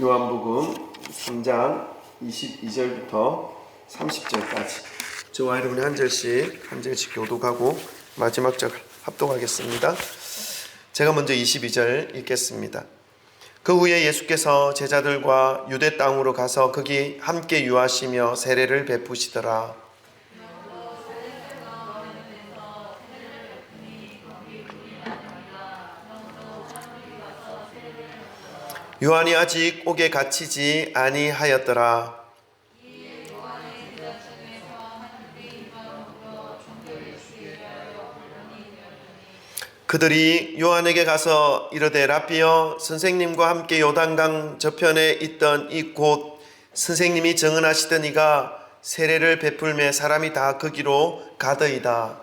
요한복음 3장 22절부터 30절까지 저와 여러분이 한 절씩 교독하고 마지막 절 합독하겠습니다. 제가 먼저 22절 읽겠습니다. 그 후에 예수께서 제자들과 유대 땅으로 가서 거기 함께 유하시며 세례를 베푸시더라. 요한이 아직 옥에 갇히지 아니하였더라. 그들이 요한에게 가서 이르되 라삐여, 선생님과 함께 요단강 저편에 있던 이 곳 선생님이 정언하시던 이가 세례를 베풀매 사람이 다 거기로 가더이다.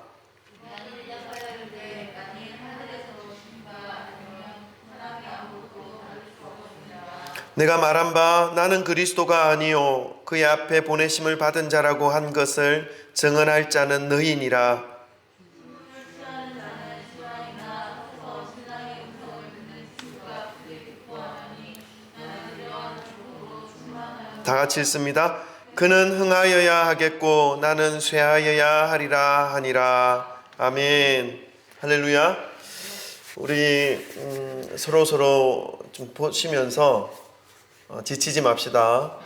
내가 말한 바 나는 그리스도가 아니요 그의 앞에 보내심을 받은 자라고 한 것을 정언할 자는 너희니라. 다 같이 읽습니다. 그는 흥하여야 하겠고 나는 쇠하여야 하리라 하니라. 아멘. 할렐루야. 우리 서로 좀 보시면서 지치지 맙시다.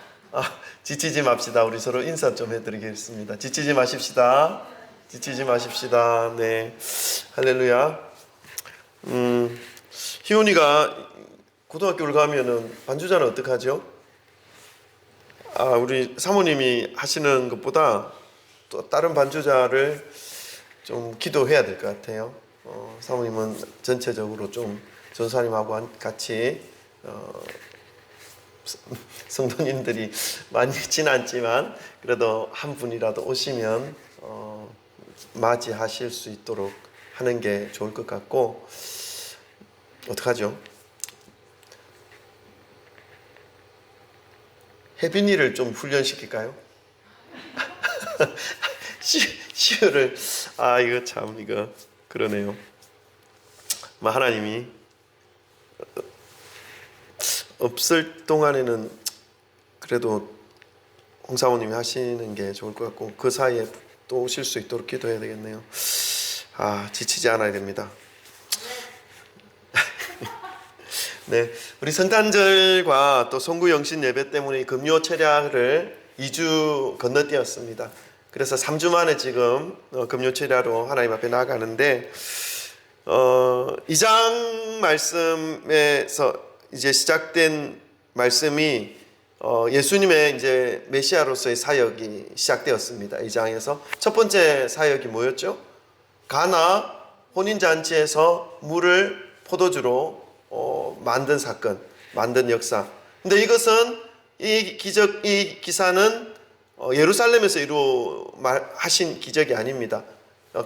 지치지 맙시다. 우리 서로 인사 좀 해드리겠습니다. 지치지 마십시다. 지치지 마십시다. 네, 할렐루야. 희훈이가 고등학교를 가면은 반주자는 어떡하죠? 우리 사모님이 하시는 것보다 또 다른 반주자를 좀 기도해야 될 것 같아요. 사모님은 전체적으로 좀 전사님하고 같이 성도님들이 많이 있진 않지만 그래도 한 분이라도 오시면 맞이하실 수 있도록 하는 게 좋을 것 같고, 어떡하죠? 혜빈이를 좀 훈련시킬까요? 시우를 이거 참 이거 그러네요. 하나님이 없을 동안에는 그래도 홍사모님이 하시는 게 좋을 것 같고 그 사이에 또 오실 수 있도록 기도해야 되겠네요. 지치지 않아야 됩니다. 네, 우리 성탄절과 또 송구영신 예배 때문에 금요 철야를 2주 건너뛰었습니다. 그래서 3주 만에 지금 금요 철야로 하나님 앞에 나아가는데 2장 말씀에서 이제 시작된 말씀이 예수님의 이제 메시아로서의 사역이 시작되었습니다. 이 장에서 첫 번째 사역이 뭐였죠? 가나 혼인잔치에서 물을 포도주로 만든 사건, 만든 역사. 근데 이것은 이 기사는 예루살렘에서 하신 기적이 아닙니다.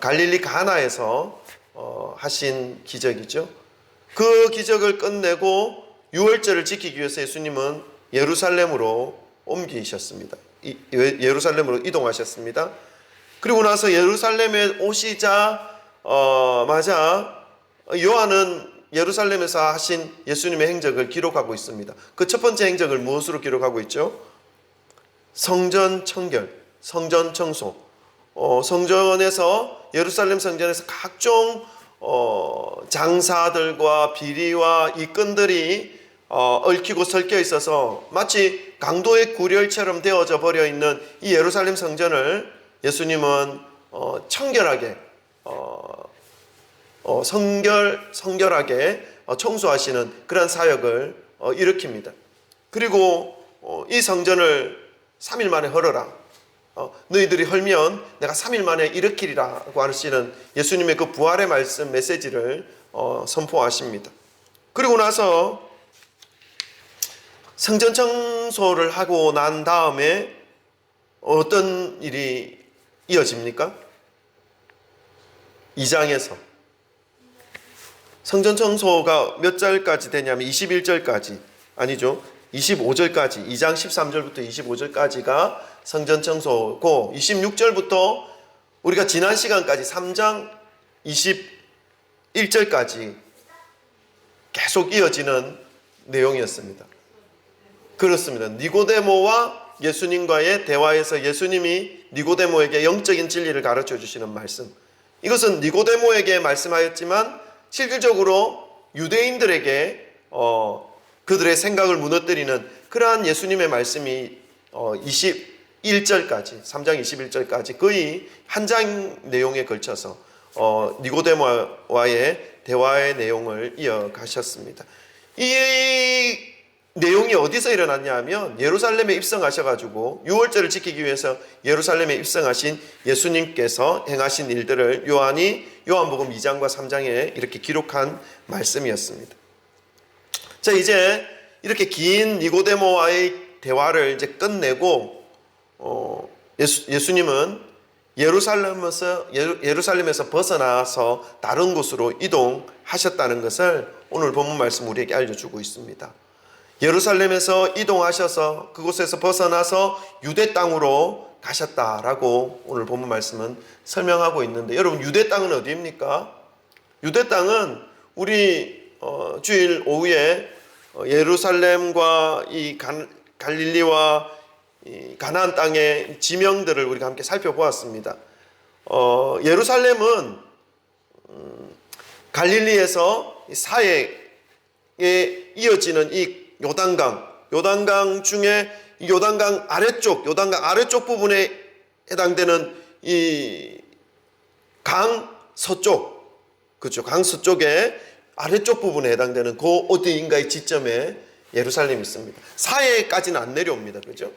갈릴리 가나에서 하신 기적이죠. 그 기적을 끝내고 유월절을 지키기 위해서 예수님은 예루살렘으로 옮기셨습니다. 예루살렘으로 이동하셨습니다. 그리고 나서 예루살렘에 오시자 요한은 예루살렘에서 하신 예수님의 행적을 기록하고 있습니다. 그 첫 번째 행적을 무엇으로 기록하고 있죠? 성전 청결, 성전 청소. 성전에서 예루살렘 성전에서 각종 장사들과 비리와 이끈들이 얽히고 설켜 있어서 마치 강도의 구렬처럼 되어져 버려 있는 이 예루살렘 성전을 예수님은 청결하게 성결하게 청소하시는 그런 사역을 일으킵니다. 그리고 이 성전을 3일 만에 헐어라. 너희들이 헐면 내가 3일 만에 일으키리라고 하시는 예수님의 그 부활의 말씀 메시지를 선포하십니다. 그리고 나서 성전 청소를 하고 난 다음에 어떤 일이 이어집니까? 2장에서 성전 청소가 몇 절까지 되냐면 21절까지 아니죠. 25절까지 2장 13절부터 25절까지가 성전 청소고 26절부터 우리가 지난 시간까지 3장 21절까지 계속 이어지는 내용이었습니다. 그렇습니다. 니고데모와 예수님과의 대화에서 예수님이 니고데모에게 영적인 진리를 가르쳐 주시는 말씀. 이것은 니고데모에게 말씀하였지만 실질적으로 유대인들에게 그들의 생각을 무너뜨리는 그러한 예수님의 말씀이 21절까지 3장 21절까지 거의 한 장 내용에 걸쳐서 니고데모와의 대화의 내용을 이어가셨습니다. 이 내용이 어디서 일어났냐 하면 예루살렘에 입성하셔가지고 유월절을 지키기 위해서 예루살렘에 입성하신 예수님께서 행하신 일들을 요한이 요한복음 2장과 3장에 이렇게 기록한 말씀이었습니다. 자, 이제 이렇게 긴 니고데모와의 대화를 이제 끝내고 예수님은 예루살렘에서 벗어나서 다른 곳으로 이동하셨다는 것을 오늘 본문 말씀 우리에게 알려주고 있습니다. 예루살렘에서 이동하셔서 그곳에서 벗어나서 유대 땅으로 가셨다라고 오늘 본문 말씀은 설명하고 있는데, 여러분 유대 땅은 어디입니까? 유대 땅은 우리 주일 오후에 예루살렘과 이 갈릴리와 이 가나안 땅의 지명들을 우리가 함께 살펴보았습니다. 예루살렘은 갈릴리에서 사해에 이어지는 이 요단강 중에 요단강 아래쪽 부분에 해당되는 이 강 서쪽, 그렇죠? 강 서쪽에 아래쪽 부분에 해당되는 그 어디인가의 지점에 예루살렘이 있습니다. 사해까지는 안 내려옵니다, 그렇죠?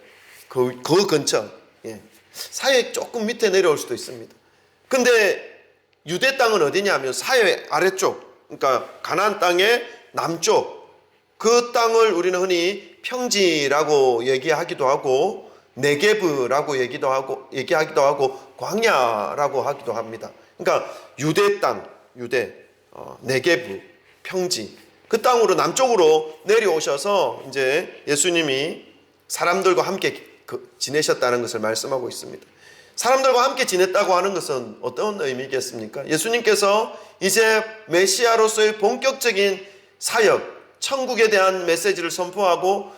그 근처, 사해 조금 밑에 내려올 수도 있습니다. 근데 유대 땅은 어디냐면 사해 아래쪽, 그러니까 가나안 땅의 남쪽, 그 땅을 우리는 흔히 평지라고 얘기하기도 하고 네게브라고 얘기하기도 하고 광야라고 하기도 합니다. 그러니까 유대 땅, 네게브, 평지, 그 땅으로 남쪽으로 내려오셔서 이제 예수님이 사람들과 함께 지내셨다는 것을 말씀하고 있습니다. 사람들과 함께 지냈다고 하는 것은 어떤 의미겠습니까? 예수님께서 이제 메시아로서의 본격적인 사역, 천국에 대한 메시지를 선포하고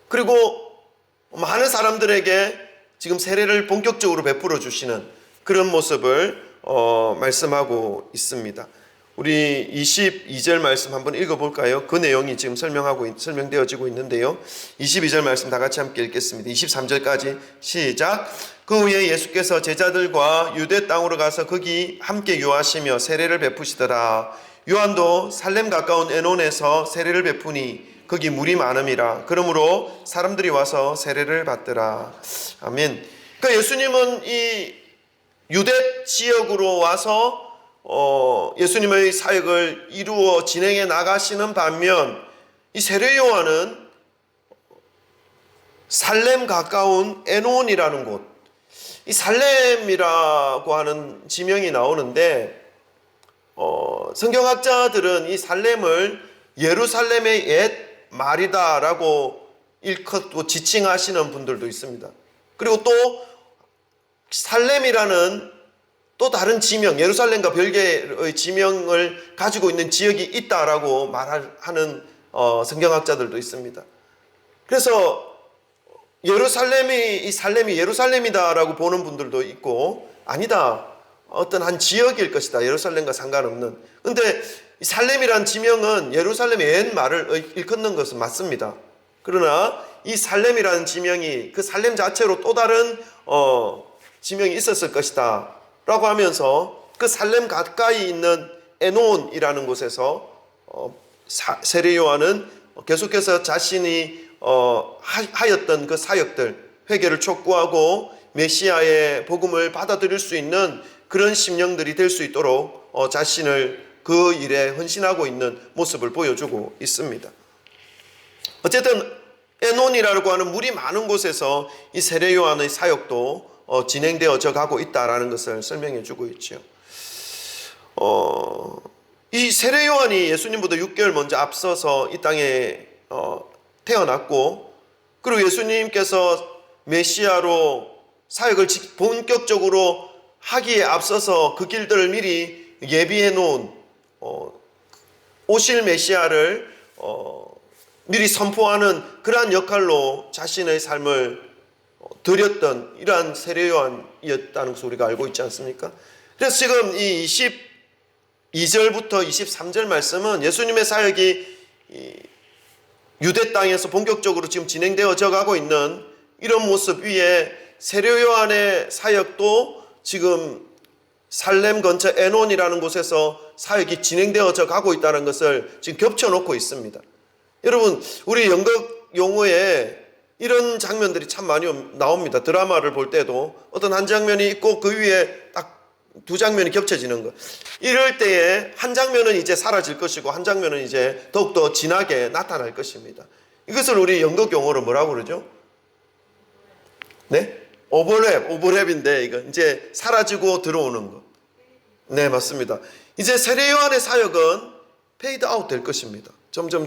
그리고 많은 사람들에게 지금 세례를 본격적으로 베풀어 주시는 그런 모습을 말씀하고 있습니다. 우리 22절 말씀 한번 읽어볼까요? 그 내용이 지금 설명되어지고 있는데요. 22절 말씀 다 같이 함께 읽겠습니다. 23절까지 시작. 그 후에 예수께서 제자들과 유대 땅으로 가서 거기 함께 유하시며 세례를 베푸시더라. 요한도 살렘 가까운 에논에서 세례를 베푸니 거기 물이 많음이라. 그러므로 사람들이 와서 세례를 받더라. 아멘. 그러니까 예수님은 이 유대 지역으로 와서 예수님의 사역을 이루어 진행해 나가시는 반면 이 세례 요한은 살렘 가까운 에논이라는 곳, 이 살렘이라고 하는 지명이 나오는데 성경학자들은 이 살렘을 예루살렘의 옛 말이다라고 일컫고 지칭하시는 분들도 있습니다. 그리고 또 살렘이라는 또 다른 지명, 예루살렘과 별개의 지명을 가지고 있는 지역이 있다라고 말하는 성경학자들도 있습니다. 그래서 이 살렘이 예루살렘이다라고 보는 분들도 있고, 아니다, 어떤 한 지역일 것이다, 예루살렘과 상관없는. 근데 살렘이란 지명은 예루살렘의 옛 말을 일컫는 것은 맞습니다. 그러나 이 살렘이라는 지명이 그 살렘 자체로 또 다른 지명이 있었을 것이다 라고 하면서 그 살렘 가까이 있는 에논이라는 곳에서 세례 요한은 계속해서 자신이 하였던 그 사역들, 회개를 촉구하고 메시아의 복음을 받아들일 수 있는 그런 심령들이 될 수 있도록 자신을 그 일에 헌신하고 있는 모습을 보여주고 있습니다. 어쨌든 에논이라고 하는 물이 많은 곳에서 이 세례 요한의 사역도 진행되어져 가고 있다라는 것을 설명해 주고 있죠. 이 세례 요한이 예수님보다 6개월 먼저 앞서서 이 땅에 태어났고, 그리고 예수님께서 메시아로 사역을 본격적으로 하기에 앞서서 그 길들을 미리 예비해 놓은 오실 메시아를 미리 선포하는 그러한 역할로 자신의 삶을 드렸던 이러한 세례 요한이었다는 것을 우리가 알고 있지 않습니까? 그래서 지금 이 22절부터 23절 말씀은 예수님의 사역이 유대 땅에서 본격적으로 지금 진행되어져 가고 있는 이런 모습 위에 세례 요한의 사역도 지금 살렘 근처 에논이라는 곳에서 사역이 진행되어져 가고 있다는 것을 지금 겹쳐놓고 있습니다. 여러분, 우리 연극 용어에 이런 장면들이 참 많이 나옵니다. 드라마를 볼 때도 어떤 한 장면이 있고 그 위에 딱 두 장면이 겹쳐지는 것. 이럴 때에 한 장면은 이제 사라질 것이고 한 장면은 이제 더욱더 진하게 나타날 것입니다. 이것을 우리 연극 용어로 뭐라고 그러죠? 네? 오버랩인데 이거 이제 사라지고 들어오는 것. 네, 맞습니다. 이제 세례 요한의 사역은 페이드 아웃 될 것입니다. 점점.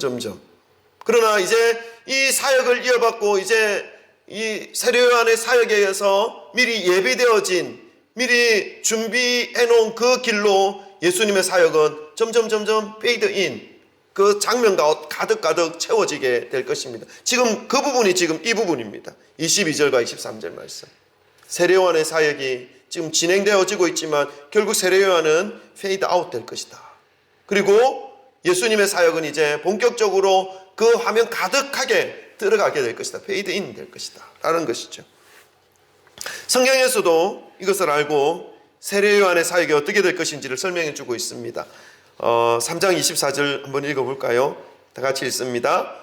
그러나 이제 이 사역을 이어받고 이제 이 세례 요한의 사역에 의해서 미리 예비되어진, 미리 준비해 놓은 그 길로 예수님의 사역은 점점 페이드 인, 그 장면과 가득 채워지게 될 것입니다. 지금 그 부분이 지금 이 부분입니다. 22절과 23절 말씀. 세례 요한의 사역이 지금 진행되어지고 있지만 결국 세례 요한은 페이드 아웃 될 것이다. 그리고 예수님의 사역은 이제 본격적으로 그 화면 가득하게 들어가게 될 것이다. 페이드 인 될 것이다. 라는 것이죠. 성경에서도 이것을 알고 세례 요한의 사역이 어떻게 될 것인지를 설명해 주고 있습니다. 3장 24절 한번 읽어볼까요? 다 같이 읽습니다.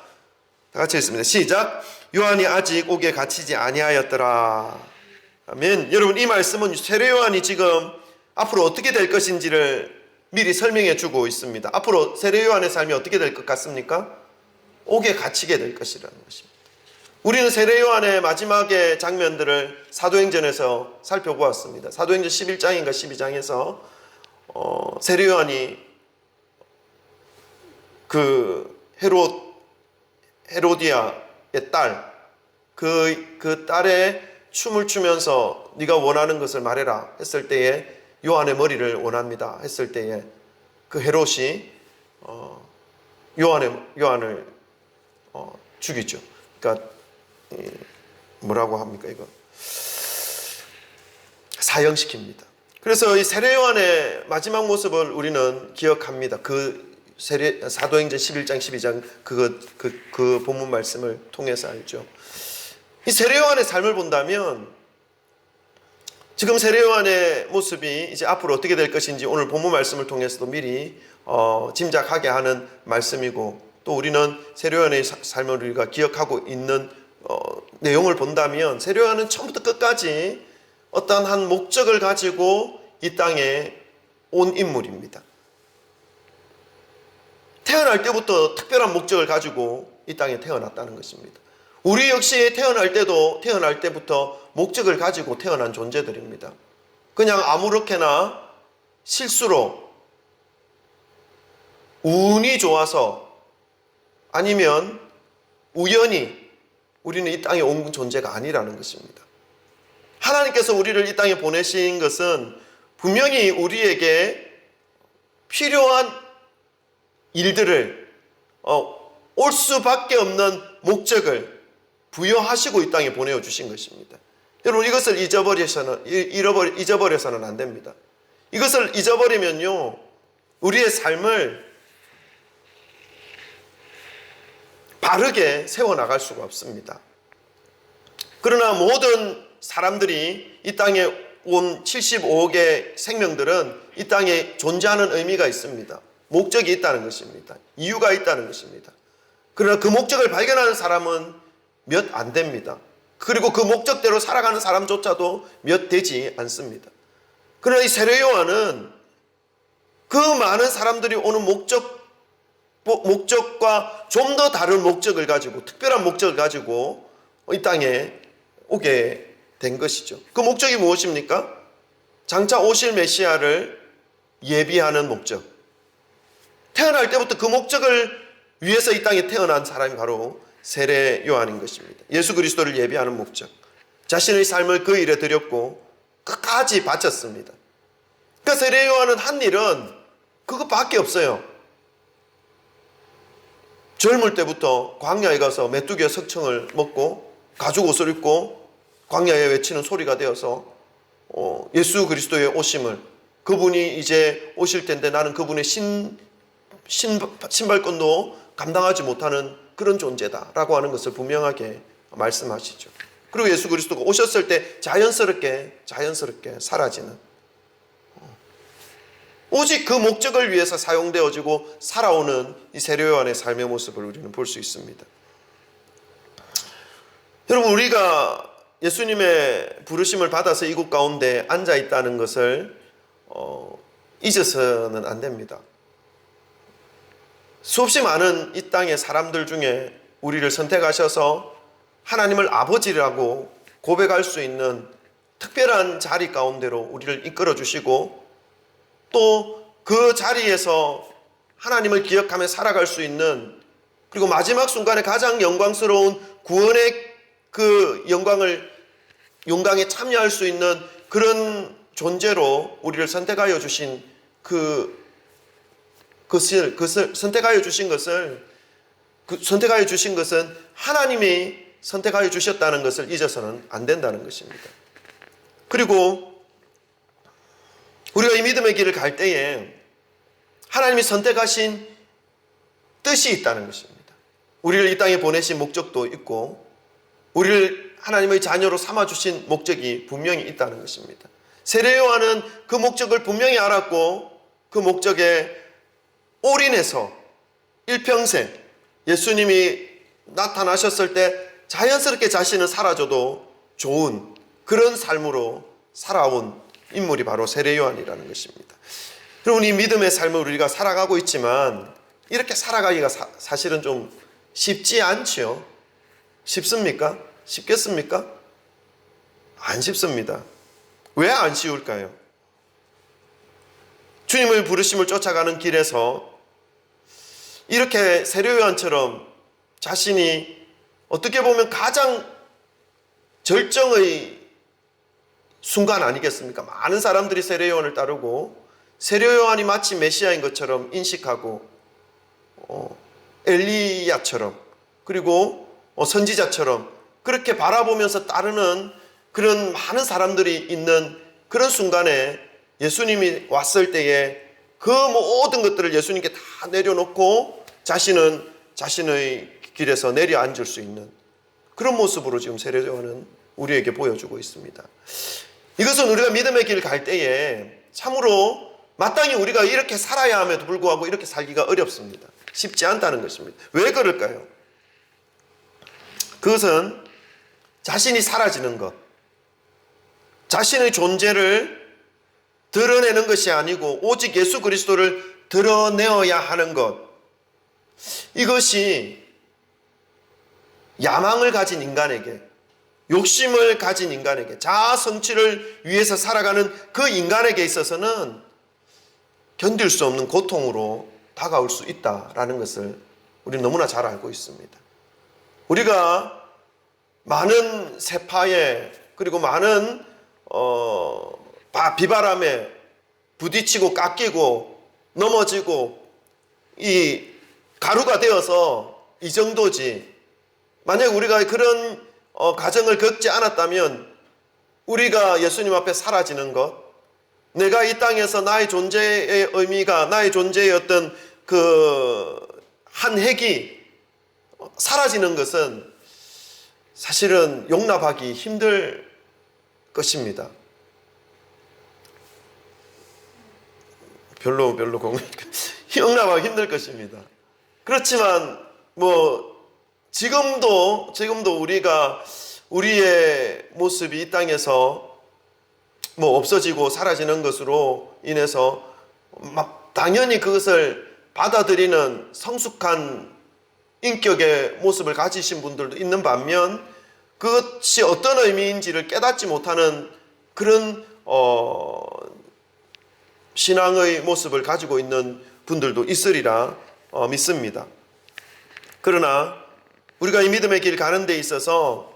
시작. 요한이 아직 옥에 갇히지 아니하였더라. 아멘. 여러분, 이 말씀은 세례 요한이 지금 앞으로 어떻게 될 것인지를 미리 설명해 주고 있습니다. 앞으로 세례 요한의 삶이 어떻게 될 것 같습니까? 옥에 갇히게 될 것이라는 것입니다. 우리는 세례 요한의 마지막의 장면들을 사도행전에서 살펴보았습니다. 사도행전 11장인가 12장에서 세례 요한이 그 헤로디아의 딸, 그 딸의 춤을 추면서 네가 원하는 것을 말해라 했을 때에 요한의 머리를 원합니다 했을 때에 그 헤롯이 요한을 죽이죠. 그러니까 뭐라고 합니까 이거? 사형시킵니다. 그래서 이 세례 요한의 마지막 모습을 우리는 기억합니다. 그 사도행전 11장 12장 그 본문 말씀을 통해서 알죠. 이 세례 요한의 삶을 본다면 지금 세례 요한의 모습이 이제 앞으로 어떻게 될 것인지 오늘 본문 말씀을 통해서도 미리 짐작하게 하는 말씀이고, 또 우리는 세례 요한의 삶을 우리가 기억하고 있는 내용을 본다면 세례 요한은 처음부터 끝까지 어떠한 한 목적을 가지고 이 땅에 온 인물입니다. 태어날 때부터 특별한 목적을 가지고 이 땅에 태어났다는 것입니다. 우리 역시 태어날 때부터 목적을 가지고 태어난 존재들입니다. 그냥 아무렇게나 실수로 운이 좋아서 아니면 우연히 우리는 이 땅에 온 존재가 아니라는 것입니다. 하나님께서 우리를 이 땅에 보내신 것은 분명히 우리에게 필요한 일들을 올 수밖에 없는 목적을 부여하시고 이 땅에 보내주신 것입니다. 여러분, 이것을 잊어버려서는 안 됩니다. 이것을 잊어버리면요, 우리의 삶을 바르게 세워나갈 수가 없습니다. 그러나 모든 사람들이 이 땅에 온 75억의 생명들은 이 땅에 존재하는 의미가 있습니다. 목적이 있다는 것입니다. 이유가 있다는 것입니다. 그러나 그 목적을 발견하는 사람은 몇 안 됩니다. 그리고 그 목적대로 살아가는 사람조차도 몇 되지 않습니다. 그러나 이 세례 요한은 그 많은 사람들이 오는 목적과 좀 더 다른 목적을 가지고, 특별한 목적을 가지고 이 땅에 오게 된 것이죠. 그 목적이 무엇입니까? 장차 오실 메시아를 예비하는 목적. 태어날 때부터 그 목적을 위해서 이 땅에 태어난 사람이 바로 세례 요한인 것입니다. 예수 그리스도를 예비하는 목적. 자신의 삶을 그 일에 드렸고 끝까지 바쳤습니다. 그러니까 세례 요한은 한 일은 그것밖에 없어요. 젊을 때부터 광야에 가서 메뚜기와 석청을 먹고 가죽 옷을 입고 광야에 외치는 소리가 되어서 예수 그리스도의 오심을, 그분이 이제 오실 텐데 나는 그분의 신발끈도 감당하지 못하는 그런 존재다라고 하는 것을 분명하게 말씀하시죠. 그리고 예수 그리스도가 오셨을 때 자연스럽게 사라지는, 오직 그 목적을 위해서 사용되어지고 살아오는 이 세례 요한의 삶의 모습을 우리는 볼 수 있습니다. 여러분, 우리가 예수님의 부르심을 받아서 이곳 가운데 앉아 있다는 것을 잊어서는 안 됩니다. 수없이 많은 이 땅의 사람들 중에 우리를 선택하셔서 하나님을 아버지라고 고백할 수 있는 특별한 자리 가운데로 우리를 이끌어 주시고, 또 그 자리에서 하나님을 기억하며 살아갈 수 있는, 그리고 마지막 순간에 가장 영광스러운 구원의 그 영광에 참여할 수 있는 그런 존재로 우리를 선택하여 주신 그것을 선택하여 주신 것은 하나님이 선택하여 주셨다는 것을 잊어서는 안 된다는 것입니다. 그리고 우리가 이 믿음의 길을 갈 때에 하나님이 선택하신 뜻이 있다는 것입니다. 우리를 이 땅에 보내신 목적도 있고, 우리를 하나님의 자녀로 삼아주신 목적이 분명히 있다는 것입니다. 세례 요한은 그 목적을 분명히 알았고, 그 목적에 올인해서 일평생 예수님이 나타나셨을 때 자연스럽게 자신은 사라져도 좋은 그런 삶으로 살아온 인물이 바로 세례 요한이라는 것입니다. 여러분, 이 믿음의 삶을 우리가 살아가고 있지만 이렇게 살아가기가 사실은 좀 쉽지 않지요. 쉽습니까? 쉽겠습니까? 안 쉽습니다. 왜 안 쉬울까요? 주님의 부르심을 쫓아가는 길에서 이렇게 세례 요한처럼 자신이 어떻게 보면 가장 절정의 순간 아니겠습니까? 많은 사람들이 세례 요한을 따르고 세례 요한이 마치 메시아인 것처럼 인식하고 엘리야처럼, 그리고 선지자처럼 그렇게 바라보면서 따르는 그런 많은 사람들이 있는 그런 순간에 예수님이 왔을 때에 그 모든 것들을 예수님께 다 내려놓고 자신은 자신의 길에서 내려앉을 수 있는 그런 모습으로 지금 세례 요한은 우리에게 보여주고 있습니다. 이것은 우리가 믿음의 길 갈 때에 참으로 마땅히 우리가 이렇게 살아야 함에도 불구하고 이렇게 살기가 어렵습니다. 쉽지 않다는 것입니다. 왜 그럴까요? 그것은 자신이 사라지는 것, 자신의 존재를 드러내는 것이 아니고 오직 예수 그리스도를 드러내어야 하는 것, 이것이 야망을 가진 인간에게, 욕심을 가진 인간에게, 자아 성취를 위해서 살아가는 그 인간에게 있어서는 견딜 수 없는 고통으로 다가올 수 있다라는 것을 우리는 너무나 잘 알고 있습니다. 우리가 많은 세파에, 그리고 많은 비바람에 부딪히고 깎이고 넘어지고 이 가루가 되어서 이 정도지, 만약 우리가 그런 과정을 겪지 않았다면 우리가 예수님 앞에 사라지는 것, 내가 이 땅에서 나의 존재의 의미가, 나의 존재의 어떤 그 한 획이 사라지는 것은 사실은 용납하기 힘들 것입니다. 별로 용납하기 힘들 것입니다. 그렇지만 지금도 우리가 우리의 모습이 이 땅에서 없어지고 사라지는 것으로 인해서 당연히 그것을 받아들이는 성숙한 인격의 모습을 가지신 분들도 있는 반면, 그것이 어떤 의미인지를 깨닫지 못하는 그런 신앙의 모습을 가지고 있는 분들도 있으리라 믿습니다. 그러나 우리가 이 믿음의 길 가는 데 있어서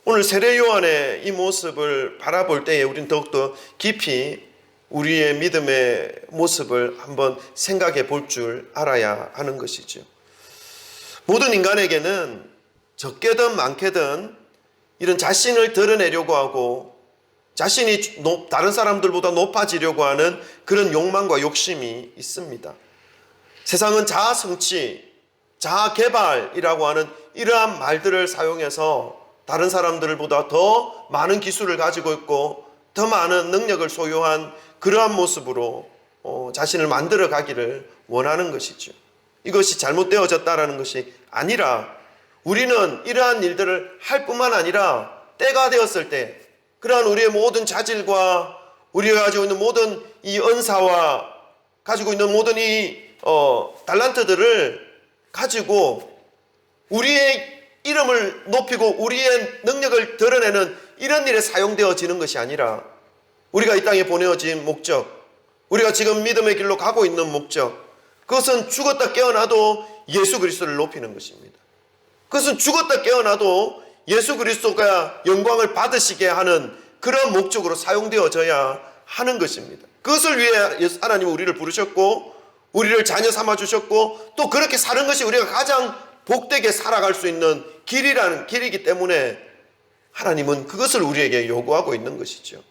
오늘 세례 요한의 이 모습을 바라볼 때에 우리는 더욱더 깊이 우리의 믿음의 모습을 한번 생각해 볼 줄 알아야 하는 것이죠. 모든 인간에게는 적게든 많게든 이런 자신을 드러내려고 하고 자신이 다른 사람들보다 높아지려고 하는 그런 욕망과 욕심이 있습니다. 세상은 자아 성취, 자아 개발이라고 하는 이러한 말들을 사용해서 다른 사람들보다 더 많은 기술을 가지고 있고 더 많은 능력을 소유한 그러한 모습으로 자신을 만들어 가기를 원하는 것이죠. 이것이 잘못되어졌다라는 것이 아니라 우리는 이러한 일들을 할 뿐만 아니라 때가 되었을 때 그러한 우리의 모든 자질과 우리가 가지고 있는 모든 이 은사와 가지고 있는 모든 이 달란트들을 가지고 우리의 이름을 높이고 우리의 능력을 드러내는 이런 일에 사용되어지는 것이 아니라 우리가 이 땅에 보내어진 목적, 우리가 지금 믿음의 길로 가고 있는 목적, 그것은 죽었다 깨어나도 예수 그리스도를 높이는 것입니다. 그것은 죽었다 깨어나도 예수 그리스도가 영광을 받으시게 하는 그런 목적으로 사용되어져야 하는 것입니다. 그것을 위해 하나님은 우리를 부르셨고 우리를 자녀 삼아 주셨고 또 그렇게 사는 것이 우리가 가장 복되게 살아갈 수 있는 길이기 때문에 하나님은 그것을 우리에게 요구하고 있는 것이죠.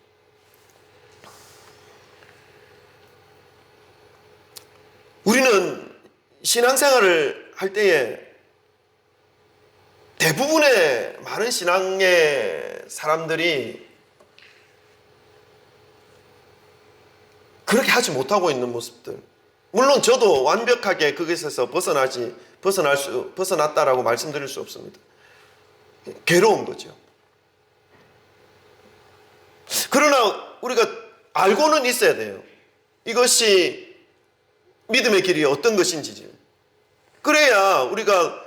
우리는 신앙생활을 할 때에 대부분의 많은 신앙의 사람들이 그렇게 하지 못하고 있는 모습들, 물론 저도 완벽하게 그것에서 벗어났다라고 말씀드릴 수 없습니다. 괴로운 거죠. 그러나 우리가 알고는 있어야 돼요. 이것이 믿음의 길이 어떤 것인지. 그래야 우리가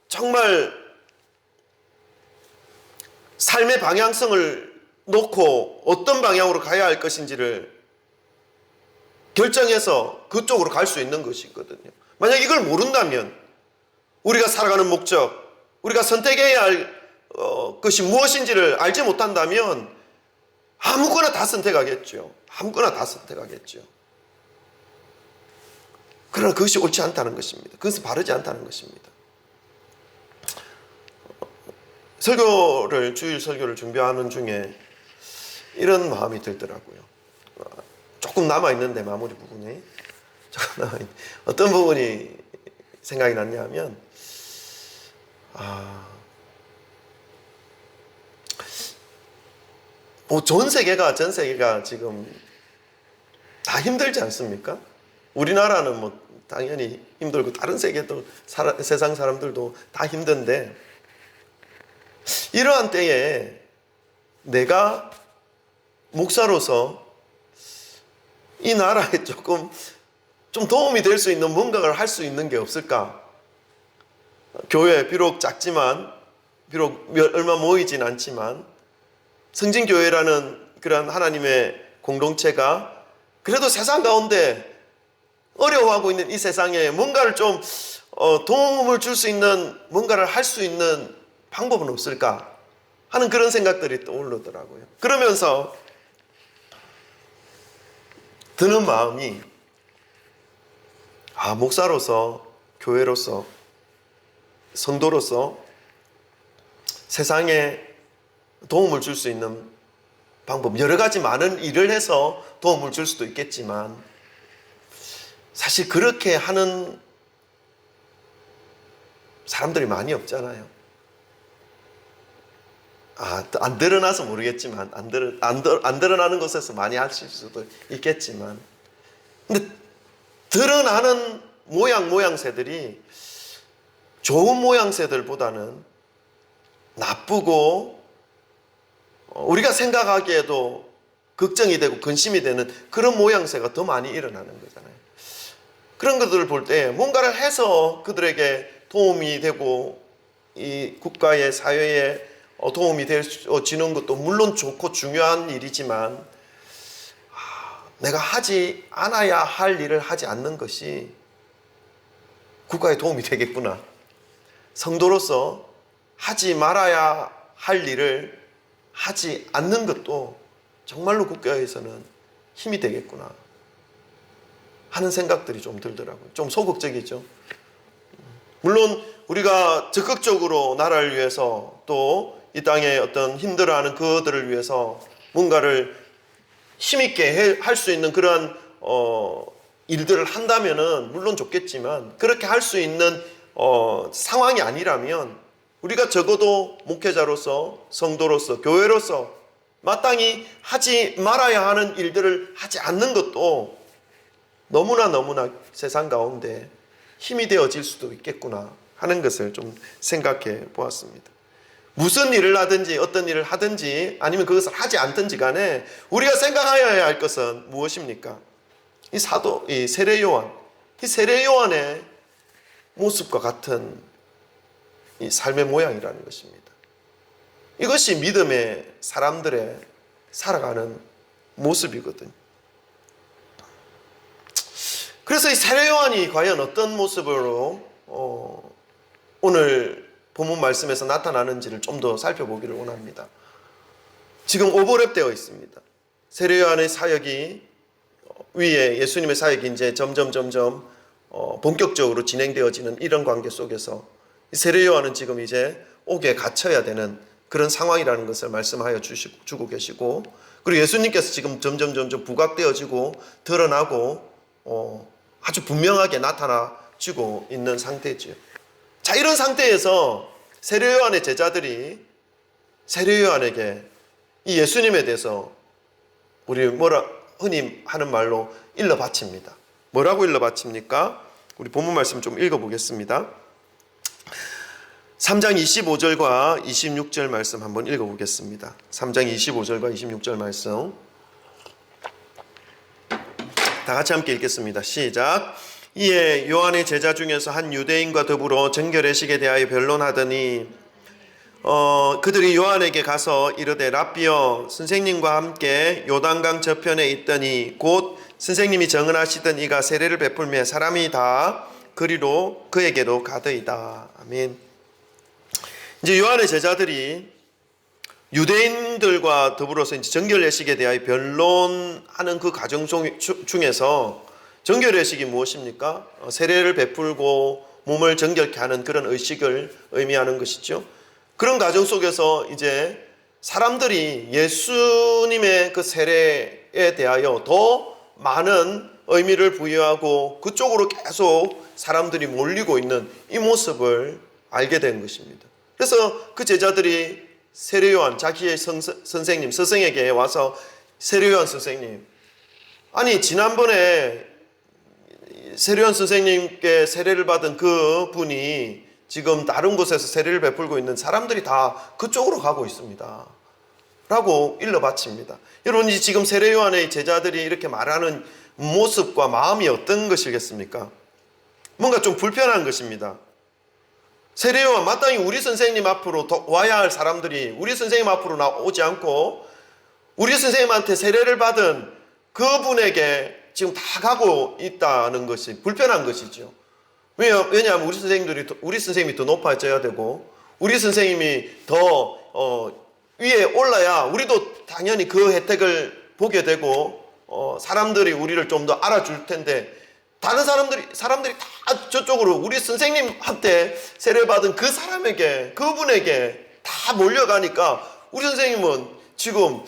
정말 삶의 방향성을 놓고 어떤 방향으로 가야 할 것인지를 결정해서 그쪽으로 갈 수 있는 것이거든요. 만약 이걸 모른다면 우리가 살아가는 목적, 우리가 선택해야 할 것이 무엇인지를 알지 못한다면 아무거나 다 선택하겠죠. 아무거나 다 선택하겠죠. 그러나 그것이 옳지 않다는 것입니다. 그것은 바르지 않다는 것입니다. 주일 설교를 준비하는 중에 이런 마음이 들더라고요. 조금 남아있는데 마무리 부분이 조금 남아있는데 어떤 부분이 생각이 났냐면 전 세계가 지금 다 힘들지 않습니까? 우리나라는 뭐 당연히 힘들고 다른 세계도 세상 사람들도 다 힘든데 이러한 때에 내가 목사로서 이 나라에 좀 도움이 될 수 있는 뭔가를 할 수 있는 게 없을까? 교회 비록 작지만 비록 얼마 모이진 않지만 성진교회라는 그런 하나님의 공동체가 그래도 세상 가운데 어려워하고 있는 이 세상에 뭔가를 좀 도움을 줄 수 있는 뭔가를 할 수 있는 방법은 없을까 하는 그런 생각들이 떠오르더라고요. 그러면서 드는 마음이 목사로서, 교회로서, 성도로서 세상에 도움을 줄 수 있는 방법, 여러 가지 많은 일을 해서 도움을 줄 수도 있겠지만 사실 그렇게 하는 사람들이 많이 없잖아요. 안 드러나서 모르겠지만 안 드러나는 곳에서 많이 하실 수도 있겠지만 근데 드러나는 모양새들이 좋은 모양새들보다는 나쁘고 우리가 생각하기에도 걱정이 되고 근심이 되는 그런 모양새가 더 많이 일어나는 거잖아요. 그런 것들을 볼 때 뭔가를 해서 그들에게 도움이 되고 이 국가의 사회에 도움이 되어지는 것도 물론 좋고 중요한 일이지만 내가 하지 않아야 할 일을 하지 않는 것이 국가에 도움이 되겠구나. 성도로서 하지 말아야 할 일을 하지 않는 것도 정말로 국가에서는 힘이 되겠구나 하는 생각들이 좀 들더라고요. 좀 소극적이죠. 물론 우리가 적극적으로 나라를 위해서 또 이 땅에 어떤 힘들어하는 그들을 위해서 뭔가를 힘있게 할 수 있는 그런 일들을 한다면은 물론 좋겠지만, 그렇게 할 수 있는 상황이 아니라면 우리가 적어도 목회자로서, 성도로서, 교회로서 마땅히 하지 말아야 하는 일들을 하지 않는 것도 너무나 세상 가운데 힘이 되어질 수도 있겠구나 하는 것을 좀 생각해 보았습니다. 무슨 일을 하든지 어떤 일을 하든지 아니면 그것을 하지 않든지 간에 우리가 생각하여야 할 것은 무엇입니까? 이 세례 요한, 이 세례 요한의 모습과 같은 이 삶의 모양이라는 것입니다. 이것이 믿음의 사람들의 살아가는 모습이거든요. 그래서 이 세례 요한이 과연 어떤 모습으로 오늘 본문 말씀에서 나타나는지를 좀 더 살펴보기를 원합니다. 지금 오버랩되어 있습니다. 세례 요한의 사역이 위에 예수님의 사역이 이제 점점 본격적으로 진행되어지는 이런 관계 속에서 세례 요한은 지금 이제 옥에 갇혀야 되는 그런 상황이라는 것을 말씀하여 주고 계시고, 그리고 예수님께서 지금 점점 부각되어지고 드러나고 아주 분명하게 나타나지고 있는 상태죠. 자, 이런 상태에서 세례 요한의 제자들이 세례 요한에게 이 예수님에 대해서 우리 흔히 하는 말로 일러 바칩니다. 뭐라고 일러 바칩니까? 우리 본문 말씀 좀 읽어보겠습니다. 3장 25절과 26절 말씀 한번 읽어보겠습니다. 3장 25절과 26절 말씀 다 같이 함께 읽겠습니다. 시작. 이에 요한의 제자 중에서 한 유대인과 더불어 정결의식에 대하여 변론하더니 그들이 요한에게 가서 이르되 랍비여, 선생님과 함께 요단강 저편에 있더니 곧 선생님이 정언하시던 이가 세례를 베풀매 사람이 다 그리로 그에게로 가더이다. 아멘. 이제 요한의 제자들이 유대인들과 더불어서 이제 정결의식에 대하여 변론하는 그 과정 중에서 정결의식이 무엇입니까? 세례를 베풀고 몸을 정결케 하는 그런 의식을 의미하는 것이죠. 그런 과정 속에서 이제 사람들이 예수님의 그 세례에 대하여 더 많은 의미를 부여하고 그쪽으로 계속 사람들이 몰리고 있는 이 모습을 알게 된 것입니다. 그래서 그 제자들이 세례 요한, 자기의 선생님, 스승에게 와서 세례 요한 선생님, 아니 지난번에 세례 요한 선생님께 세례를 받은 그 분이 지금 다른 곳에서 세례를 베풀고 있는 사람들이 다 그쪽으로 가고 있습니다 라고 일러 바칩니다. 여러분, 지금 세례 요한의 제자들이 이렇게 말하는 모습과 마음이 어떤 것이겠습니까? 뭔가 좀 불편한 것입니다. 세례 요한, 마땅히 우리 선생님 앞으로 와야 할 사람들이 우리 선생님 앞으로 나오지 않고 우리 선생님한테 세례를 받은 그분에게 지금 다 가고 있다는 것이 불편한 것이죠. 왜냐하면 우리 선생님이 더 높아져야 되고 우리 선생님이 더 위에 올라야 우리도 당연히 그 혜택을 보게 되고 사람들이 우리를 좀 더 알아줄 텐데, 다른 사람들이 다 저쪽으로 우리 선생님한테 세례받은 그 사람에게, 그분에게 다 몰려가니까 우리 선생님은 지금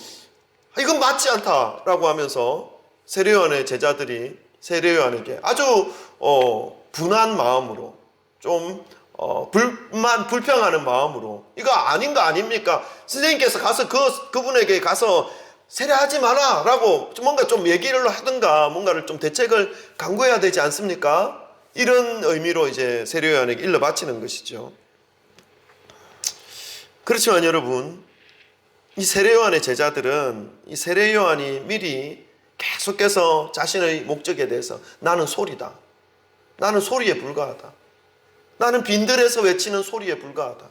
이건 맞지 않다라고 하면서 세례 요한의 제자들이 세례 요한에게 아주 분한 마음으로, 좀 불평하는 마음으로, 이거 아닌 거 아닙니까? 선생님께서 가서 그분에게 가서 세례하지 마라 라고 뭔가 좀 얘기를 하든가 뭔가를 좀 대책을 강구해야 되지 않습니까? 이런 의미로 이제 세례 요한에게 일러 바치는 것이죠. 그렇지만 여러분, 이 세례 요한의 제자들은 이 세례 요한이 미리 계속해서 자신의 목적에 대해서 나는 소리다, 나는 소리에 불과하다, 나는 빈들에서 외치는 소리에 불과하다,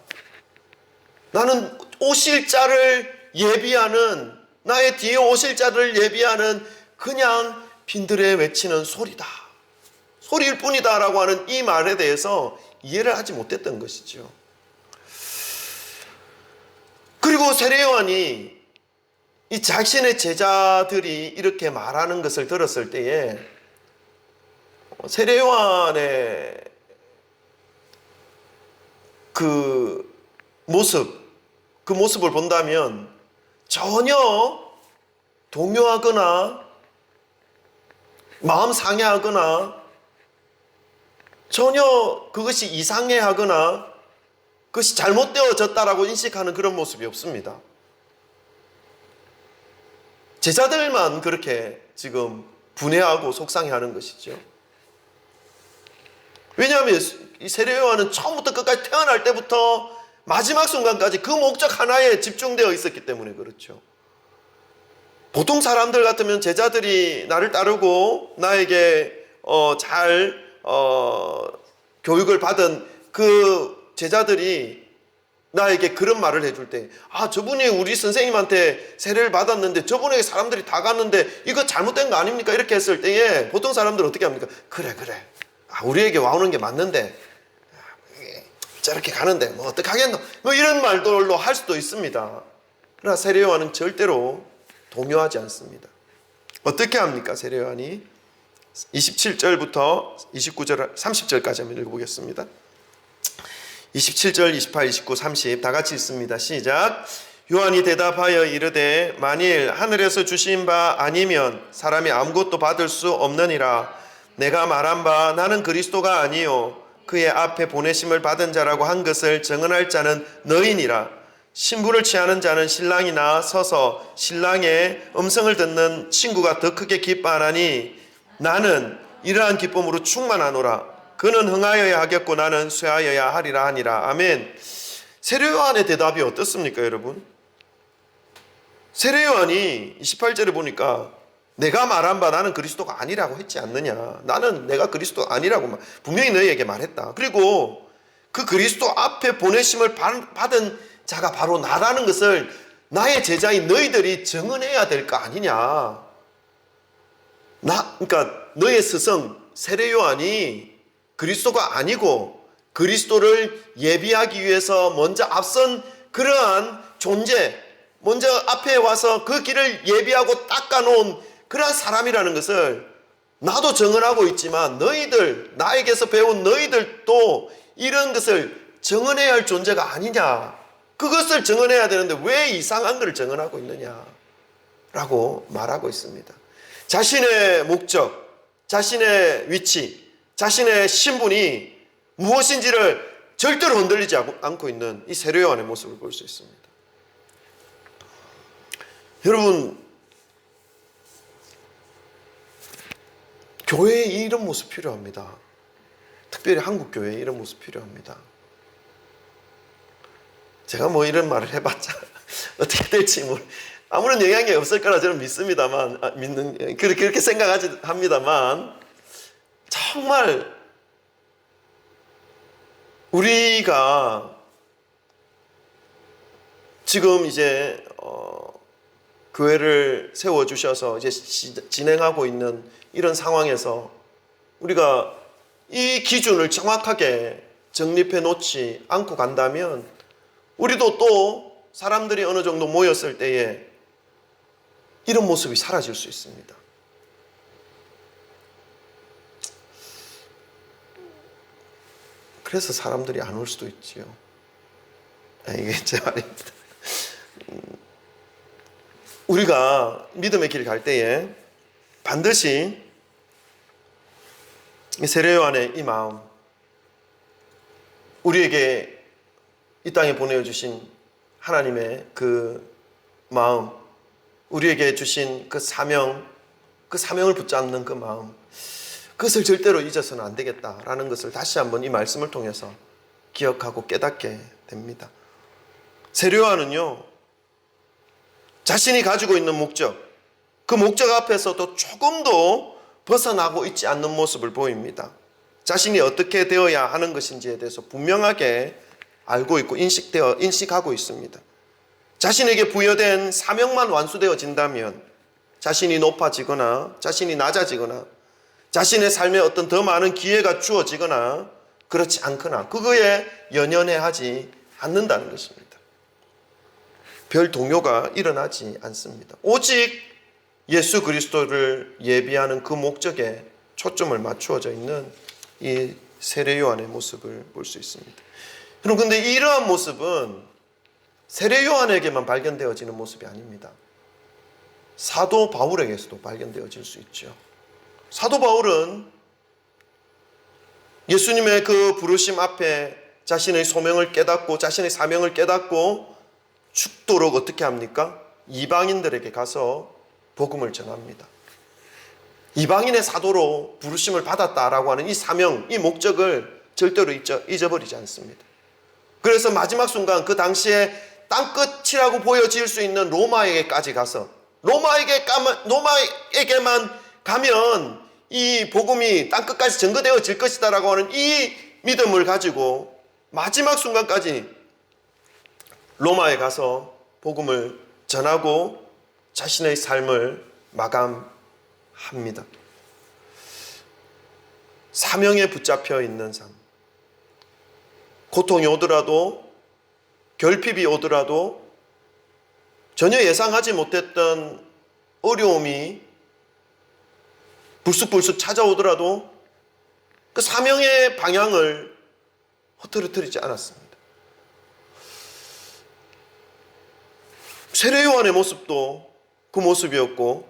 나는 오실 자를 예비하는, 나의 뒤에 오실 자를 예비하는 그냥 빈들에 외치는 소리다, 소리일 뿐이다 라고 하는 이 말에 대해서 이해를 하지 못했던 것이죠. 그리고 세례 요한이 이 자신의 제자들이 이렇게 말하는 것을 들었을 때에 세례 요한의 그 모습을 본다면 전혀 동요하거나 마음 상해하거나 전혀 그것이 이상해하거나 그것이 잘못되어졌다라고 인식하는 그런 모습이 없습니다. 제자들만 그렇게 지금 분해하고 속상해하는 것이죠. 왜냐하면 이 세례 요한은 처음부터 끝까지 태어날 때부터 마지막 순간까지 그 목적 하나에 집중되어 있었기 때문에 그렇죠. 보통 사람들 같으면 제자들이 나를 따르고 나에게 잘 교육을 받은 그 제자들이 나에게 그런 말을 해줄 때, 저분이 우리 선생님한테 세례를 받았는데 저분에게 사람들이 다 갔는데 이거 잘못된 거 아닙니까? 이렇게 했을 때에 보통 사람들은 어떻게 합니까? 그래 우리에게 와오는 게 맞는데 저렇게 가는데 뭐 어떡하겠노? 뭐 이런 말들로 할 수도 있습니다. 그러나 세례 요한은 절대로 동요하지 않습니다. 어떻게 합니까? 세례 요한이 27절부터 29절 30절까지 한번 읽어보겠습니다. 27절, 28, 29, 30 다 같이 읽습니다. 시작. 요한이 대답하여 이르되 만일 하늘에서 주신 바 아니면 사람이 아무것도 받을 수 없느니라. 내가 말한 바 나는 그리스도가 아니요 그의 앞에 보내심을 받은 자라고 한 것을 증언할 자는 너희니라. 신부를 취하는 자는 신랑이나 서서 신랑의 음성을 듣는 친구가 더 크게 기뻐하나니 나는 이러한 기쁨으로 충만하노라. 그는 흥하여야 하겠고 나는 쇠하여야 하리라 하니라. 아멘. 세례 요한의 대답이 어떻습니까, 여러분? 세례 요한이 28절에 보니까 내가 말한 바 나는 그리스도가 아니라고 했지 않느냐. 나는 내가 그리스도 아니라고 분명히 너희에게 말했다. 그리고 그 그리스도 앞에 보내심을 받은 자가 바로 나라는 것을 나의 제자인 너희들이 증언해야 될 거 아니냐. 그러니까 너의 스승 세례 요한이 그리스도가 아니고 그리스도를 예비하기 위해서 먼저 앞선 그러한 존재, 먼저 앞에 와서 그 길을 예비하고 닦아놓은 그러한 사람이라는 것을 나도 증언하고 있지만 너희들, 나에게서 배운 너희들도 이런 것을 증언해야 할 존재가 아니냐. 그것을 증언해야 되는데 왜 이상한 것을 증언하고 있느냐 라고 말하고 있습니다. 자신의 목적, 자신의 위치, 자신의 신분이 무엇인지를 절대로 흔들리지 않고 있는 이 세례 요한의 모습을 볼 수 있습니다. 여러분, 교회에 이런 모습 필요합니다. 특별히 한국 교회에 이런 모습 필요합니다. 제가 뭐 이런 말을 해봤자 어떻게 될지 아무런 영향이 없을 거라 저는 믿습니다만, 그렇게 생각하지 합니다만, 정말 우리가 지금 이제 교회를 세워주셔서 이제 진행하고 있는 이런 상황에서 우리가 이 기준을 정확하게 정립해 놓지 않고 간다면 우리도 또 사람들이 어느 정도 모였을 때에 이런 모습이 사라질 수 있습니다. 그래서 사람들이 안 올 수도 있지요. 이게 제 말입니다. 우리가 믿음의 길 갈 때에 반드시 세례 요한의 이 마음, 우리에게 이 땅에 보내주신 하나님의 그 마음, 우리에게 주신 그 사명을 붙잡는 그 마음, 그것을 절대로 잊어서는 안 되겠다라는 것을 다시 한번 이 말씀을 통해서 기억하고 깨닫게 됩니다. 세례 요한은요, 자신이 가지고 있는 목적, 그 목적 앞에서도 조금도 벗어나고 있지 않는 모습을 보입니다. 자신이 어떻게 되어야 하는 것인지에 대해서 분명하게 알고 있고 인식하고 있습니다. 자신에게 부여된 사명만 완수되어진다면 자신이 높아지거나 자신이 낮아지거나 자신의 삶에 어떤 더 많은 기회가 주어지거나 그렇지 않거나 그거에 연연해하지 않는다는 것입니다. 별 동요가 일어나지 않습니다. 오직 예수 그리스도를 예비하는 그 목적에 초점을 맞추어져 있는 이 세례 요한의 모습을 볼 수 있습니다. 여러분, 근데 이러한 모습은 세례 요한에게만 발견되어지는 모습이 아닙니다. 사도 바울에게서도 발견되어질 수 있죠. 사도 바울은 예수님의 그 부르심 앞에 자신의 소명을 깨닫고 자신의 사명을 깨닫고 죽도록 어떻게 합니까? 이방인들에게 가서 복음을 전합니다. 이방인의 사도로 부르심을 받았다라고 하는 이 사명, 이 목적을 절대로 잊어버리지 않습니다. 그래서 마지막 순간 그 당시에 땅끝이라고 보여질 수 있는 로마에게까지 가서 로마에게만 가면 이 복음이 땅끝까지 전거되어질 것이다라고 하는 이 믿음을 가지고 마지막 순간까지 로마에 가서 복음을 전하고 자신의 삶을 마감합니다. 사명에 붙잡혀 있는 삶. 고통이 오더라도, 결핍이 오더라도, 전혀 예상하지 못했던 어려움이 불쑥불쑥 찾아오더라도 그 사명의 방향을 흐트러뜨리지 않았습니다. 세례 요한의 모습도 그 모습이었고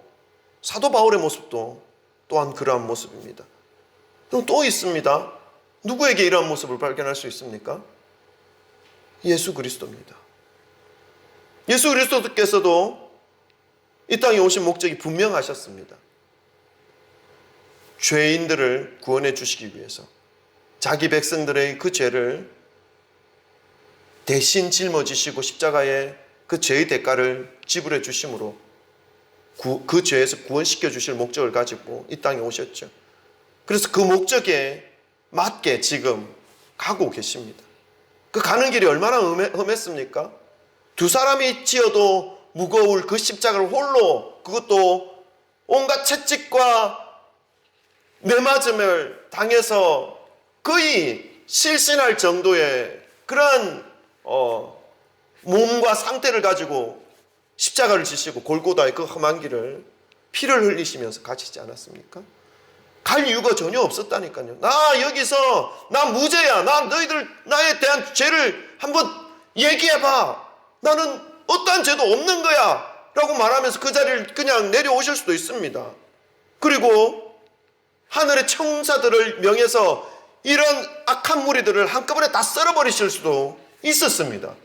사도 바울의 모습도 또한 그러한 모습입니다. 그럼 또 있습니다. 누구에게 이러한 모습을 발견할 수 있습니까? 예수 그리스도입니다. 예수 그리스도께서도 이 땅에 오신 목적이 분명하셨습니다. 죄인들을 구원해 주시기 위해서 자기 백성들의 그 죄를 대신 짊어지시고 십자가에 그 죄의 대가를 지불해 주심으로 그 죄에서 구원시켜 주실 목적을 가지고 이 땅에 오셨죠. 그래서 그 목적에 맞게 지금 가고 계십니다. 그 가는 길이 얼마나 험했습니까? 두 사람이 지어도 무거울 그 십자가를 홀로, 그것도 온갖 채찍과 매맞음을 당해서 거의 실신할 정도의 그러한 몸과 상태를 가지고 십자가를 지시고 골고다의 그 험한 길을 피를 흘리시면서 가시지 않았습니까? 갈 이유가 전혀 없었다니까요. 나 여기서 나 무죄야. 나 너희들 나에 대한 죄를 한번 얘기해봐. 나는 어떠한 죄도 없는 거야 라고 말하면서 그 자리를 그냥 내려오실 수도 있습니다. 그리고 하늘의 청사들을 명해서 이런 악한 무리들을 한꺼번에 다 썰어버리실 수도 있었습니다.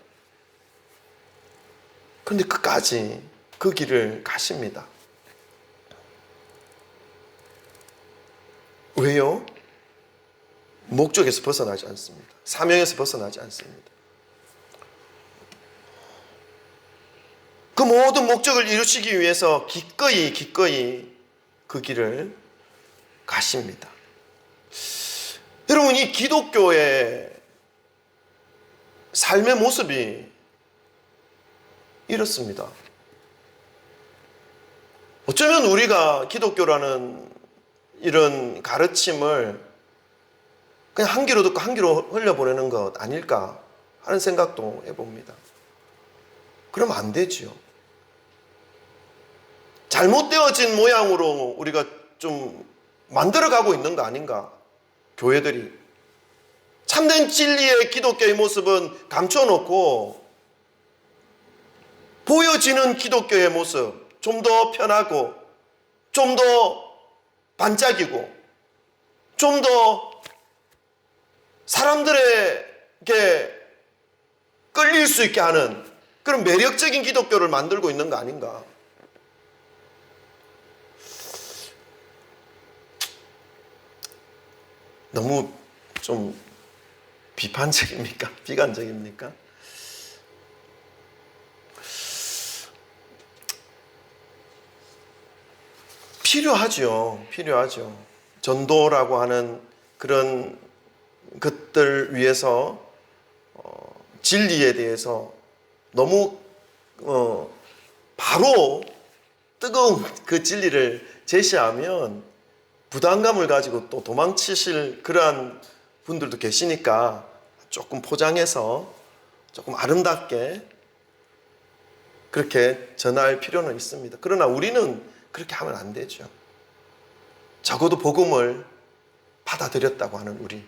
그런데 끝까지 그 길을 가십니다. 왜요? 목적에서 벗어나지 않습니다. 사명에서 벗어나지 않습니다. 그 모든 목적을 이루시기 위해서 기꺼이 그 길을 가십니다. 여러분, 이 기독교의 삶의 모습이 이렇습니다. 어쩌면 우리가 기독교라는 이런 가르침을 그냥 한 귀로 듣고 한 귀로 흘려보내는 것 아닐까 하는 생각도 해봅니다. 그러면 안 되지요. 잘못되어진 모양으로 우리가 좀 만들어가고 있는 거 아닌가? 교회들이 참된 진리의 기독교의 모습은 감춰놓고 보여지는 기독교의 모습, 좀 더 편하고 좀 더 반짝이고 좀 더 사람들에게 끌릴 수 있게 하는 그런 매력적인 기독교를 만들고 있는 거 아닌가? 너무 좀 비판적입니까? 비관적입니까? 필요하죠. 전도라고 하는 그런 것들 위해서 진리에 대해서 너무 바로 뜨거운 그 진리를 제시하면 부담감을 가지고 또 도망치실 그러한 분들도 계시니까 조금 포장해서 조금 아름답게 그렇게 전할 필요는 있습니다. 그러나 우리는 그렇게 하면 안 되죠. 적어도 복음을 받아들였다고 하는 우리,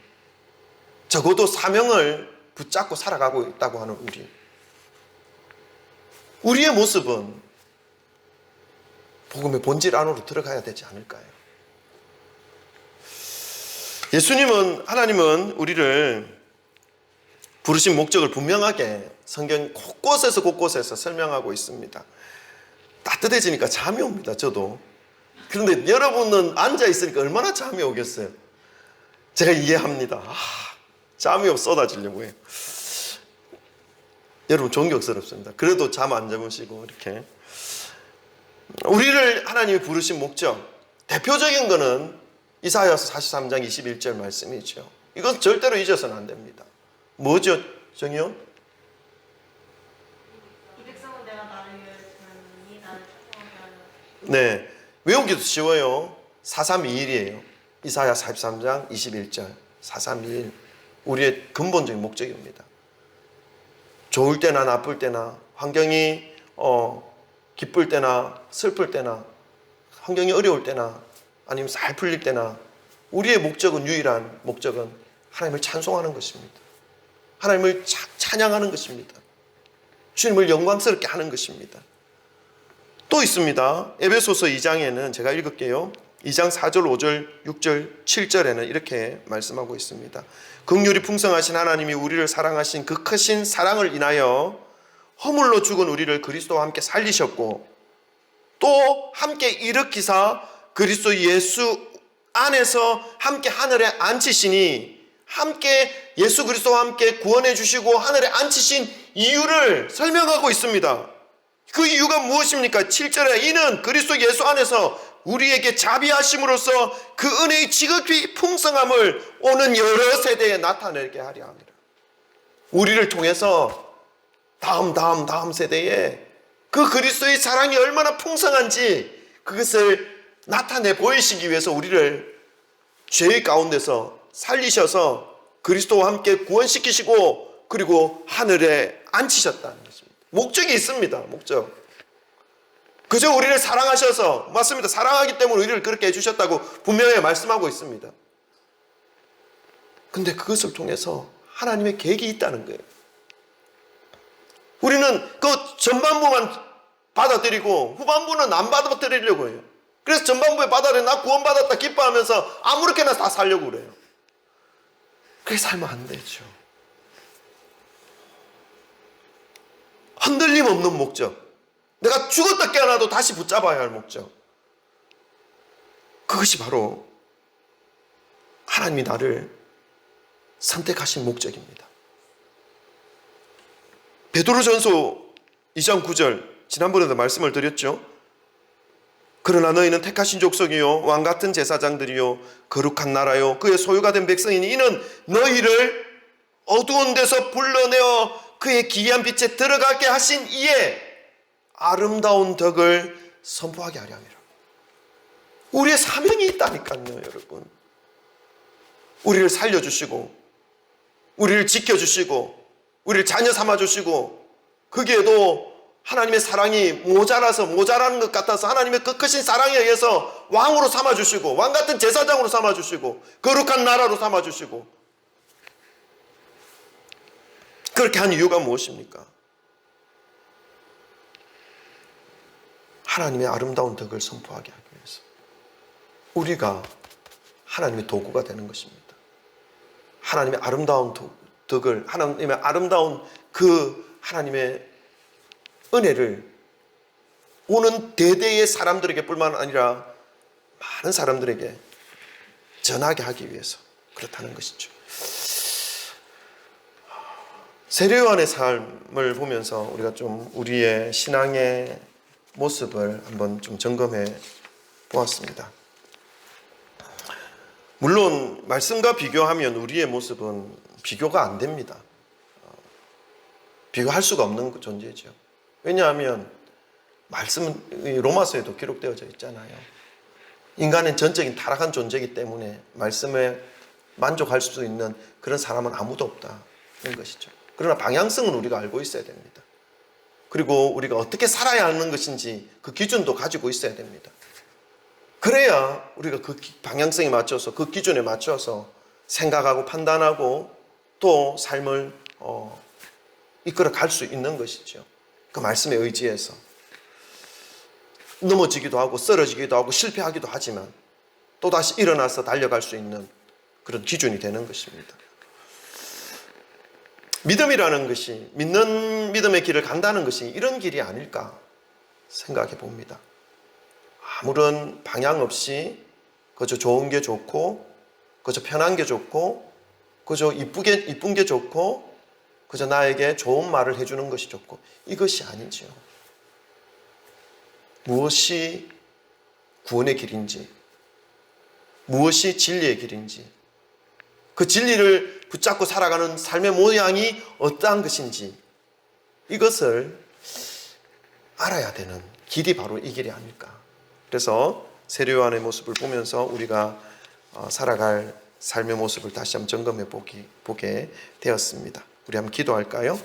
적어도 사명을 붙잡고 살아가고 있다고 하는 우리의 모습은 복음의 본질 안으로 들어가야 되지 않을까요? 하나님은 우리를 부르신 목적을 분명하게 성경 곳곳에서 설명하고 있습니다. 따뜻해지니까 잠이 옵니다, 저도. 그런데 여러분은 앉아있으니까 얼마나 잠이 오겠어요? 제가 이해합니다. 잠이 쏟아지려고 해요. 여러분 존경스럽습니다. 그래도 잠 안 주무시고 이렇게. 우리를 하나님이 부르신 목적, 대표적인 거는 이사야서 43장 21절 말씀이죠. 이건 절대로 잊어서는 안 됩니다. 뭐죠, 정의원? 이 백성은 내가 나를 위하여 지었으니 나를 축복하게 하려. 네, 외우기도 쉬워요. 4321이에요. 이사야 43장 21절 4321 우리의 근본적인 목적입니다. 좋을 때나 나쁠 때나 환경이 기쁠 때나 슬플 때나 환경이 어려울 때나 아니면 잘 풀릴 때나 우리의 목적은, 유일한 목적은 하나님을 찬송하는 것입니다. 하나님을 찬양하는 것입니다. 주님을 영광스럽게 하는 것입니다. 또 있습니다. 에베소서 2장에는 제가 읽을게요. 2장 4절, 5절, 6절, 7절에는 이렇게 말씀하고 있습니다. 긍휼이 풍성하신 하나님이 우리를 사랑하신 그 크신 사랑을 인하여 허물로 죽은 우리를 그리스도와 함께 살리셨고 또 함께 일으키사 그리스도 예수 안에서 함께 하늘에 앉히시니, 함께 예수 그리스도와 함께 구원해 주시고 하늘에 앉히신 이유를 설명하고 있습니다. 그 이유가 무엇입니까? 7절에 이는 그리스도 예수 안에서 우리에게 자비하심으로써 그 은혜의 지극히 풍성함을 오는 여러 세대에 나타내게 하려 합니다. 우리를 통해서 다음 세대에 그 그리스도의 사랑이 얼마나 풍성한지 그것을 나타내 보이시기 위해서 우리를 죄의 가운데서 살리셔서 그리스도와 함께 구원시키시고 그리고 하늘에 앉히셨다는 것입니다. 목적이 있습니다. 목적. 그저 우리를 사랑하셔서, 맞습니다. 사랑하기 때문에 우리를 그렇게 해주셨다고 분명히 말씀하고 있습니다. 근데 그것을 통해서 하나님의 계획이 있다는 거예요. 우리는 그 전반부만 받아들이고 후반부는 안 받아들이려고 해요. 그래서 전반부에 받아들여 나 구원받았다 기뻐하면서 아무렇게나 다 살려고 그래요. 그렇게 살면 안 되죠. 흔들림 없는 목적, 내가 죽었다 깨어나도 다시 붙잡아야 할 목적, 그것이 바로 하나님이 나를 선택하신 목적입니다. 베드로전서 2장 9절 지난번에도 말씀을 드렸죠. 그러나 너희는 택하신 족속이요 왕같은 제사장들이요 거룩한 나라요 그의 소유가 된 백성이니 이는 너희를 어두운 데서 불러내어 그의 기이한 빛에 들어가게 하신 이의 아름다운 덕을 선포하게 하려 함이라. 우리의 사명이 있다니까요, 여러분. 우리를 살려주시고 우리를 지켜주시고 우리를 자녀 삼아주시고, 거기에도 하나님의 사랑이 모자라는 것 같아서 하나님의 그 크신 사랑에 의해서 왕으로 삼아주시고 왕같은 제사장으로 삼아주시고 거룩한 나라로 삼아주시고, 그렇게 한 이유가 무엇입니까? 하나님의 아름다운 덕을 선포하게 하기 위해서. 우리가 하나님의 도구가 되는 것입니다. 하나님의 아름다운 덕을, 하나님의 아름다운 그 하나님의 은혜를 오는 대대의 사람들에게 뿐만 아니라 많은 사람들에게 전하게 하기 위해서 그렇다는 것이죠. 세례요한의 삶을 보면서 우리가 좀 우리의 신앙의 모습을 한번 좀 점검해 보았습니다. 물론 말씀과 비교하면 우리의 모습은 비교가 안 됩니다. 비교할 수가 없는 존재죠. 왜냐하면 말씀은 로마서에도 기록되어져 있잖아요. 인간은 전적인 타락한 존재이기 때문에 말씀에 만족할 수 있는 그런 사람은 아무도 없다는 것이죠. 그러나 방향성은 우리가 알고 있어야 됩니다. 그리고 우리가 어떻게 살아야 하는 것인지 그 기준도 가지고 있어야 됩니다. 그래야 우리가 그 방향성에 맞춰서 그 기준에 맞춰서 생각하고 판단하고 또 삶을 이끌어 갈 수 있는 것이죠. 그 말씀에 의지해서 넘어지기도 하고 쓰러지기도 하고 실패하기도 하지만 또다시 일어나서 달려갈 수 있는 그런 기준이 되는 것입니다. 믿음이라는 것이, 믿는 믿음의 길을 간다는 것이 이런 길이 아닐까 생각해 봅니다. 아무런 방향 없이 그저 좋은 게 좋고, 그저 편한 게 좋고, 그저 이쁜 게 좋고, 그저 나에게 좋은 말을 해주는 것이 좋고, 이것이 아니지요. 무엇이 구원의 길인지, 무엇이 진리의 길인지, 그 진리를 붙잡고 살아가는 삶의 모양이 어떠한 것인지, 이것을 알아야 되는 길이 바로 이 길이 아닐까. 그래서 세례요한의 모습을 보면서 우리가 살아갈 삶의 모습을 다시 한번 점검해 보게 되었습니다. 우리 한번 기도할까요?